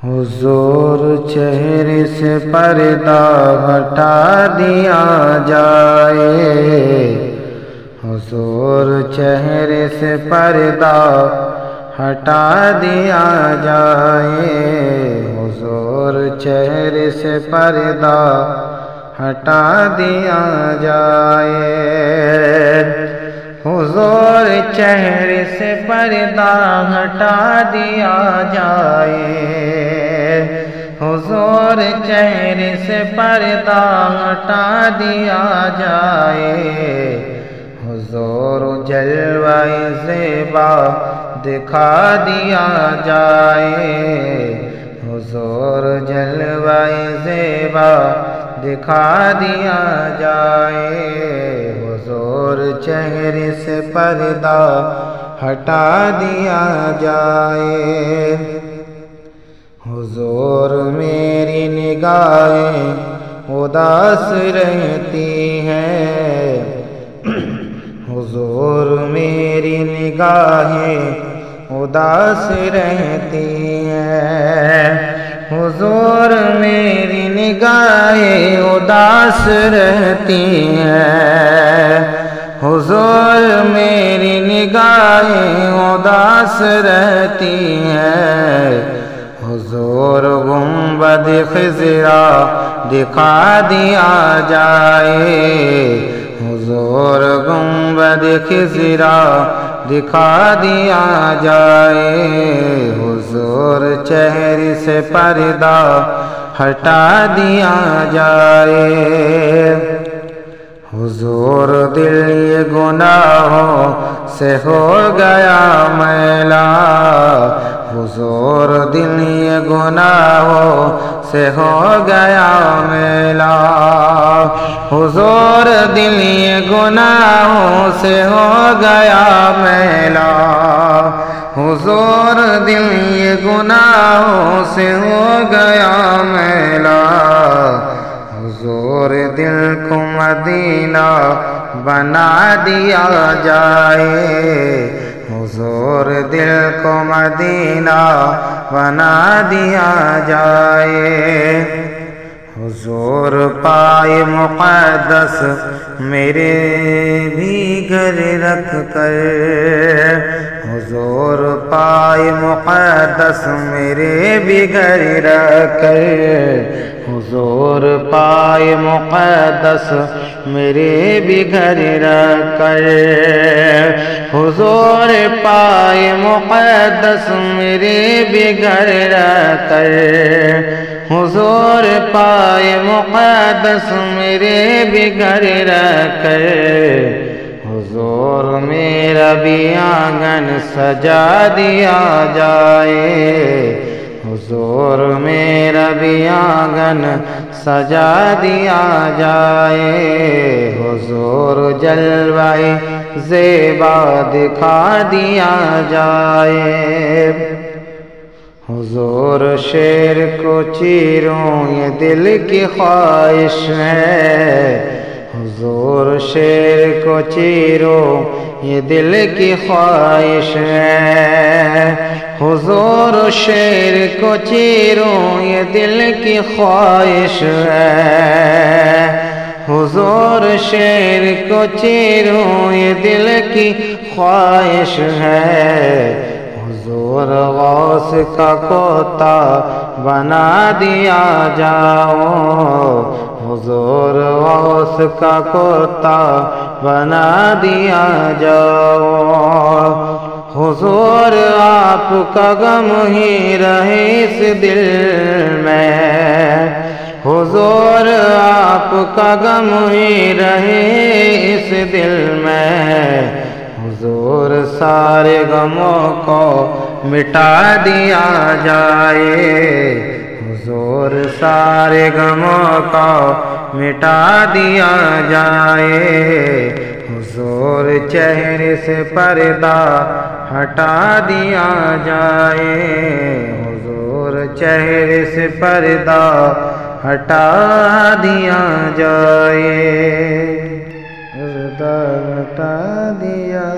حضور چہرے سے پردہ ہٹا دیا جائے، حضور چہرے سے پردہ ہٹا دیا جائے، حضور چہرے سے پردہ ہٹا دیا جائے، حضور چہرے سے پردہ ہٹا دیا جائے، حضور چہرے سے پردہ ہٹا دیا جائے، حضور جلوہ زیبا دکھا دیا جائے، حضور جلوہ زیبا دکھا دیا جائے، حضور چہرے سے پردہ ہٹا دیا جائے، حضور میری نگاہیں اداس رہتی ہیں، حضور میری نگاہیں اداس رہتی ہیں، حضور میری نگاہیں اداس رہتی ہیں، حضور میری نگاہیں اداس رہتی ہیں، حضور گنبد خضرا دکھا دیا جائے، حضور گنبد خضرا دکھا دیا جائے، حضور چہرے سے پردہ ہٹا دیا جائے، حضور دل یہ گناہوں سے ہو گیا میلا، حضور دل یہ گناہوں سے ہو گیا میلا، حضور دل یہ گناہوں سے ہو گیا میلا، حضور دل یہ گناہوں سے ہو گیا میلا، حضور دل کو مدینہ بنا دیا جائے، حضور دل کو مدینہ بنا دیا جائے، حضور پائے مقدس میرے بھی گھر رکھ کر، حضور پائے مقدس میرے بھی گھر رکھ کر، حضور پائے مقدس میرے بھی گھر رکھ کر، حضور پائے مقدس میرے بھی گھر رکھ کر، حضور پائے مقدس میرے بھی گھر رکھ کر، حضور میرا بھی آنگن سجا دیا جائے، حضور میرا بھی آنگن سجا دیا جائے، حضور جلوہ زیبا دکھا دیا جائے، حضور شیر کو چیروں یہ دل کی خواہش ہے، حضور شیر کو چیروں یہ دل کی خواہش ہے، حضور شیر کو چیروں یہ دل کی خواہش ہے، حضور شیر کو چیروں یہ دل کی خواہش ہے، حضور غوث کا کوتا بنا دیا جاؤ، حضور غوث کا کوتا بنا دیا جاؤ، حضور آپ کا غم ہی رہے اس دل میں، حضور آپ کا غم ہی رہے اس دل میں، حضور سارے غموں کو مٹا دیا جائے، حضور سارے غموں کو مٹا دیا جائے، حضور چہرے سے پردہ ہٹا دیا جائے، حضور چہرے سے پردہ ہٹا دیا جائے، پردہ ہٹا دیا